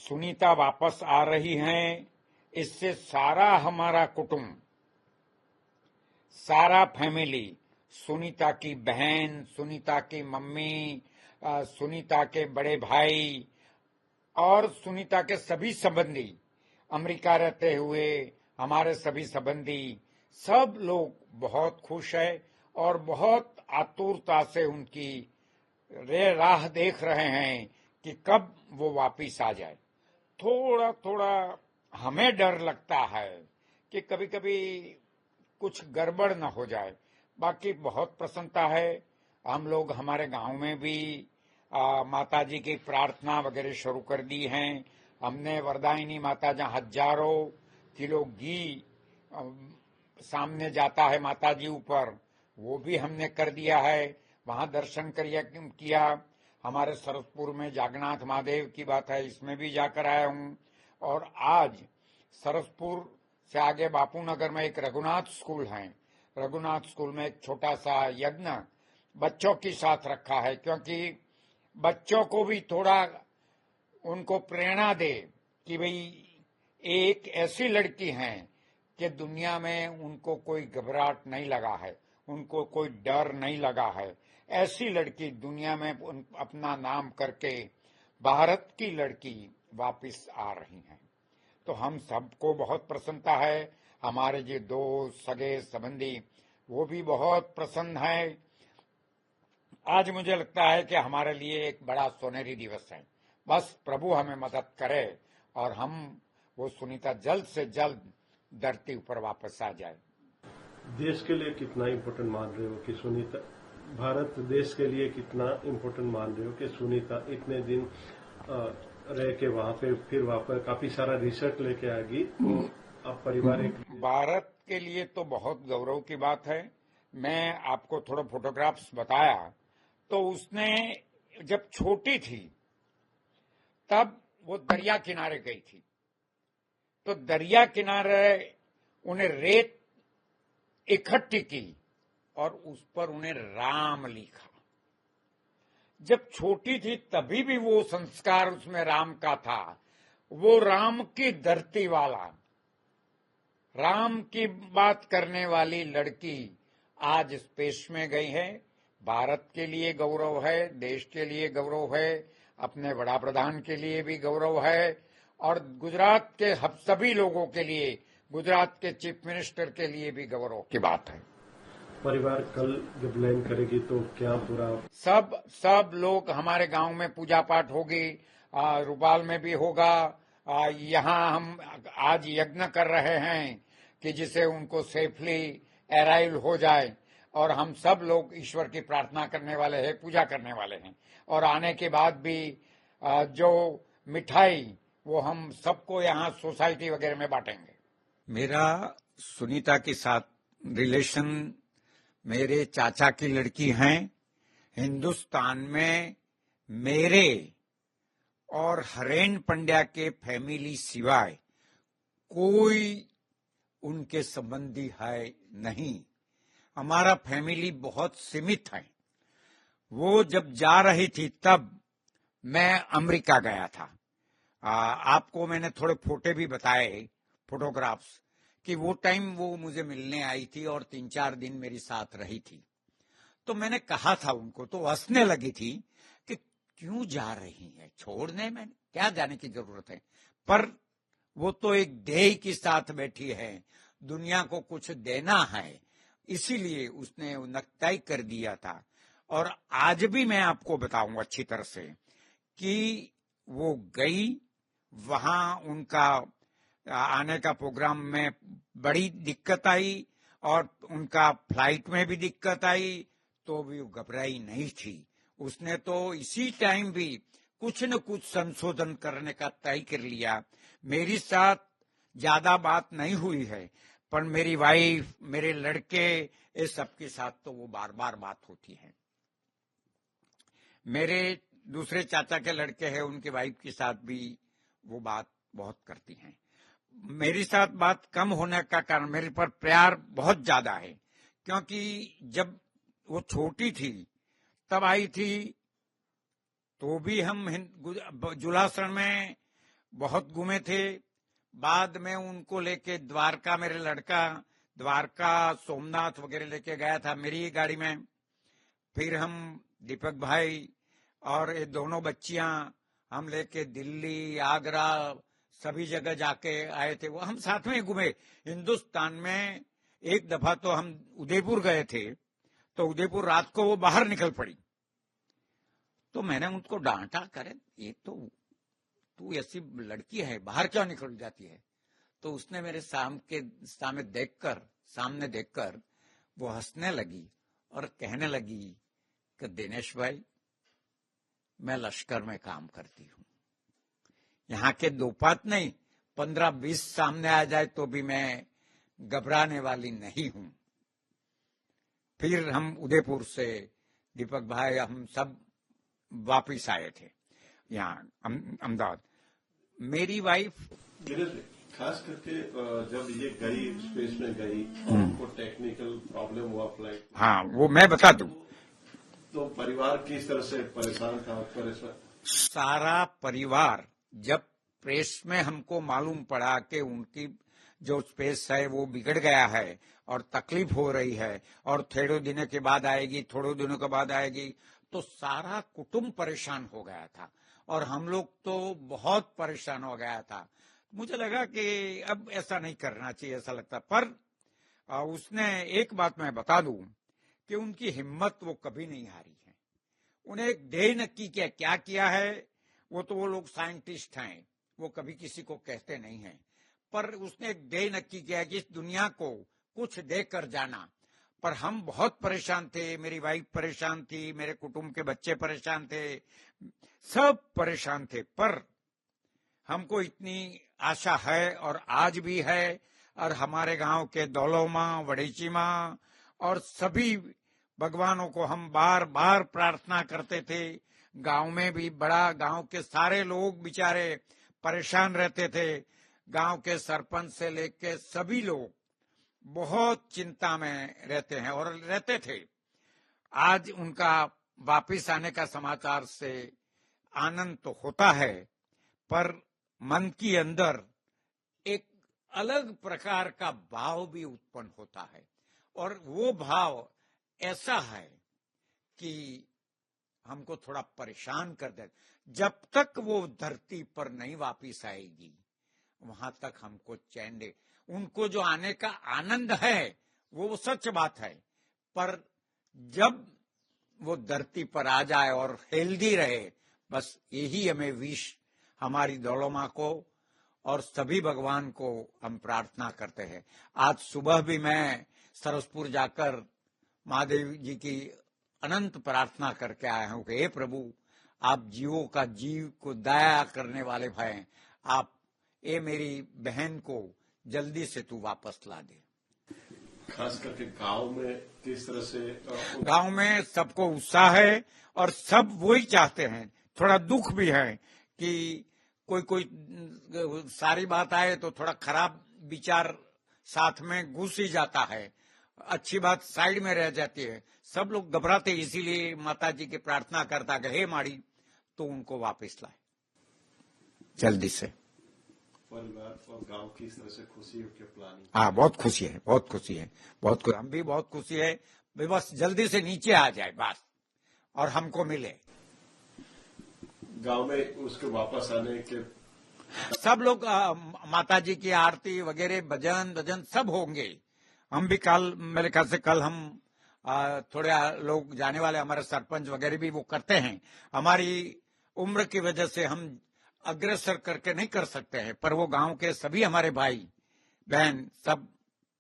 सुनीता वापस आ रही हैं, इससे सारा हमारा कुटुंब, सारा फैमिली, सुनीता की बहन, सुनीता की मम्मी, सुनीता के बड़े भाई और सुनीता के सभी संबंधी, अमेरिका रहते हुए हमारे सभी संबंधी, सब लोग बहुत खुश है और बहुत आतुरता से उनकी राह देख रहे हैं कि कब वो वापिस आ जाए। थोड़ा थोड़ा हमें डर लगता है कि कभी कभी कुछ गड़बड़ न हो जाए। बाकी बहुत प्रसन्नता है। हम लोग हमारे गांव में भी माता जी की प्रार्थना वगैरह शुरू कर दी हैं। हमने वरदायिनी माता जहाँ हजारों किलो घी सामने जाता है माता जी ऊपर, वो भी हमने कर दिया है, वहां दर्शन किया। हमारे सरसपुर में जागन्नाथ महादेव की बात है, इसमें भी जाकर आया हूं। और आज सरसपुर से आगे बापूनगर में एक रघुनाथ स्कूल है, रघुनाथ स्कूल में एक छोटा सा यज्ञ बच्चों के साथ रखा है, क्योंकि बच्चों को भी थोड़ा उनको प्रेरणा दे कि भाई एक ऐसी लड़की है कि दुनिया में उनको कोई घबराहट नहीं लगा है, उनको कोई डर नहीं लगा है। ऐसी लड़की दुनिया में अपना नाम करके भारत की लड़की वापिस आ रही है। तो हम सबको बहुत प्रसन्नता है। हमारे जो दोस्त सगे संबंधी वो भी बहुत प्रसन्न है। आज मुझे लगता है कि हमारे लिए एक बड़ा सोनेरी दिवस है। बस प्रभु हमें मदद करे और हम वो सुनीता जल्द से जल्द धरती ऊपर वापस आ जाए। देश के लिए कितना इम्पोर्टेंट मान रहे हो कि सुनीता, भारत देश के लिए कितना इम्पोर्टेंट मान रहे हो कि सुनीता इतने दिन रह के वहां पे फिर वापस काफी सारा रिसर्च लेके आ गई, तो अब परिवार भारत के लिए तो बहुत गौरव की बात है। मैं आपको थोड़ा फोटोग्राफ्स बताया तो उसने जब छोटी थी तब वो दरिया किनारे गई थी, तो दरिया किनारे उन्हें रेत इकट्ठी की और उस पर उन्हें राम लिखा। जब छोटी थी तभी भी वो संस्कार उसमें राम का था। वो राम की धरती वाला, राम की बात करने वाली लड़की आज स्पेस में गई है। भारत के लिए गौरव है, देश के लिए गौरव है, अपने बड़ा प्रधान के लिए भी गौरव है और गुजरात के सभी लोगों के लिए, गुजरात के चीफ मिनिस्टर के लिए भी गौरव की बात है। परिवार कल जब लैंड करेगी तो क्या पूरा सब लोग, हमारे गांव में पूजा पाठ होगी, रूपाल में भी होगा। यहाँ हम आज यज्ञ कर रहे हैं कि जिसे उनको सेफली अराइव हो जाए, और हम सब लोग ईश्वर की प्रार्थना करने वाले हैं, पूजा करने वाले हैं। और आने के बाद भी जो मिठाई वो हम सबको यहाँ सोसाइटी वगैरह में बांटेंगे। मेरा सुनीता के साथ रिलेशन मेरे चाचा की लड़की हैं। हिंदुस्तान में मेरे और हरेन पंड्या के फैमिली सिवाय कोई उनके संबंधी है नहीं। हमारा फैमिली बहुत सीमित है। वो जब जा रही थी तब मैं अमेरिका गया था। आपको मैंने थोड़े फोटो भी बताए, फोटोग्राफ्स, कि वो टाइम वो मुझे मिलने आई थी और 3-4 दिन मेरे साथ रही थी। तो मैंने कहा था उनको, तो हंसने लगी थी कि क्यों जा रही है, छोड़ने में क्या जाने की जरूरत है। पर वो तो एक ध्येय के साथ बैठी है, दुनिया को कुछ देना है, इसीलिए उसने तय कर दिया था। और आज भी मैं आपको बताऊं अच्छी तरह से कि वो गई, वहां उनका आने का प्रोग्राम में बड़ी दिक्कत आई और उनका फ्लाइट में भी दिक्कत आई, तो भी वो घबराई नहीं थी। उसने तो इसी टाइम भी कुछ न कुछ संशोधन करने का तय कर लिया। मेरी साथ ज्यादा बात नहीं हुई है, पर मेरी वाइफ, मेरे लड़के, इस सबके साथ तो वो बार बार बात होती है। मेरे दूसरे चाचा के लड़के हैं, उनके वाइफ के साथ भी वो बात बहुत करती हैं। मेरी साथ बात कम होने का कारण मेरे पर प्यार बहुत ज्यादा है, क्योंकि जब वो छोटी थी तब आई थी, तो भी हम जुलासन में बहुत घूमे थे। बाद में उनको लेके द्वारका, मेरे लड़का द्वारका सोमनाथ वगैरह लेके गया था मेरी ही गाड़ी में। फिर हम दीपक भाई और ये दोनों बच्चियां हम लेके दिल्ली, आगरा, सभी जगह जाके आए थे। वो हम साथ में घूमे हिंदुस्तान में। एक दफा तो हम उदयपुर गए थे, तो उदयपुर रात को वो बाहर निकल पड़ी, तो मैंने उनको डांटा, करे ये तो तू ऐसी लड़की है, बाहर क्यों निकल जाती है? तो उसने मेरे सामने देखकर वो हंसने लगी और कहने लगी कि दिनेश भाई, मैं लश्कर में काम करती हूँ, यहाँ के दो बात नहीं 15-20 सामने आ जाए तो भी मैं घबराने वाली नहीं हूं। फिर हम उदयपुर से दीपक भाई हम सब वापिस आए थे यहाँ अहमदाबाद। मेरी वाइफ खास करके जब ये गई स्पेस में गई, उनको टेक्निकल प्रॉब्लम हुआ फ्लाइट, हाँ वो मैं बता दूं, तो परिवार किस तरह से परेशान था? सारा परिवार, जब प्रेस में हमको मालूम पड़ा कि उनकी जो स्पेस है वो बिगड़ गया है और तकलीफ हो रही है और थोड़े दिनों के बाद आएगी, तो सारा कुटुंब परेशान हो गया था और हम लोग तो बहुत परेशान हो गया था। मुझे लगा कि अब ऐसा नहीं करना चाहिए, ऐसा लगता। पर उसने एक बात मैं बता दूं कि उनकी हिम्मत वो कभी नहीं हारी है। उन्हें एक ध्येय नक्की किया, क्या किया है, वो तो वो लोग साइंटिस्ट हैं, वो कभी किसी को कहते नहीं हैं, पर उसने एक ध्येय नक्की किया कि इस दुनिया को कुछ देकर जाना। पर हम बहुत परेशान थे, मेरी वाइफ परेशान थी, मेरे कुटुंब के बच्चे परेशान थे, सब परेशान थे। पर हमको इतनी आशा है और आज भी है, और हमारे गांव के दौलोमा, वडेचीमा और सभी भगवानों को हम बार बार प्रार्थना करते थे। गांव में भी बड़ा, गांव के सारे लोग बेचारे परेशान रहते थे, गांव के सरपंच से लेके सभी लोग बहुत चिंता में रहते हैं और रहते थे। आज उनका वापिस आने का समाचार से आनंद तो होता है, पर मन के अंदर एक अलग प्रकार का भाव भी उत्पन्न होता है, और वो भाव ऐसा है कि हमको थोड़ा परेशान कर दे। जब तक वो धरती पर नहीं वापिस आएगी, वहां तक हमको चैन दे। उनको जो आने का आनंद है वो सच बात है, पर जब वो धरती पर आ जाए और हेल्दी रहे, बस यही हमें विश हमारी दौलोमा को और सभी भगवान को हम प्रार्थना करते हैं। आज सुबह भी मैं सरसपुर जाकर महादेव जी की अनंत प्रार्थना करके आया हूं कि हे प्रभु, आप जीवों का जीव को दया करने वाले भाई, आप ये मेरी बहन को जल्दी से तू वापस ला दे। खास करके गांव में किस तरह से? गांव में सबको उत्साह है और सब वही चाहते हैं। थोड़ा दुख भी है कि कोई सारी बात आए तो थोड़ा खराब विचार साथ में घुस ही जाता है, अच्छी बात साइड में रह जाती है। सब लोग घबराते, इसीलिए माता जी की प्रार्थना करता कि हे माड़ी, तो उनको वापस लाए जल्दी से। परिवार और गांव की इस तरह से खुशी के प्लानिंग? हाँ, बहुत खुशी है, बहुत खुशी है, हम भी बहुत खुशी है। बस जल्दी से नीचे आ जाए बस, और हमको मिले। गांव में उसके वापस आने के सब लोग माता जी की आरती वगैरह, भजन सब होंगे। हम भी कल, मेरे ख्याल से कल हम थोड़े लोग जाने वाले, हमारे सरपंच वगैरह भी वो करते हैं। हमारी उम्र की वजह से हम अग्रसर करके नहीं कर सकते हैं, पर वो गांव के सभी हमारे भाई बहन सब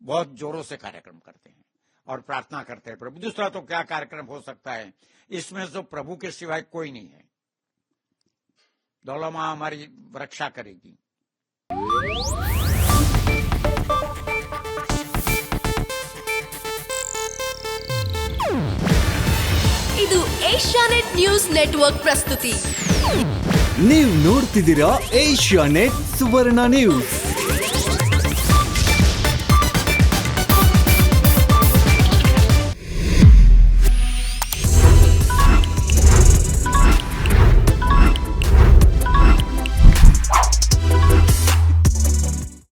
बहुत जोरों से कार्यक्रम करते हैं और प्रार्थना करते हैं प्रभु। दूसरा तो क्या कार्यक्रम हो सकता है, इसमें तो प्रभु के सिवाय कोई नहीं है। दौलोमा हमारी रक्षा करेगी। ಇದು ಏಷ್ಯಾನೆಟ್ ನ್ಯೂಸ್ ನೆಟ್ವರ್ಕ್ ಪ್ರಸ್ತುತಿ. ನೀವು ನೋಡ್ತಿದ್ದೀರಾ ಏಷ್ಯಾನೆಟ್ ಸುವರ್ಣ ನ್ಯೂಸ್.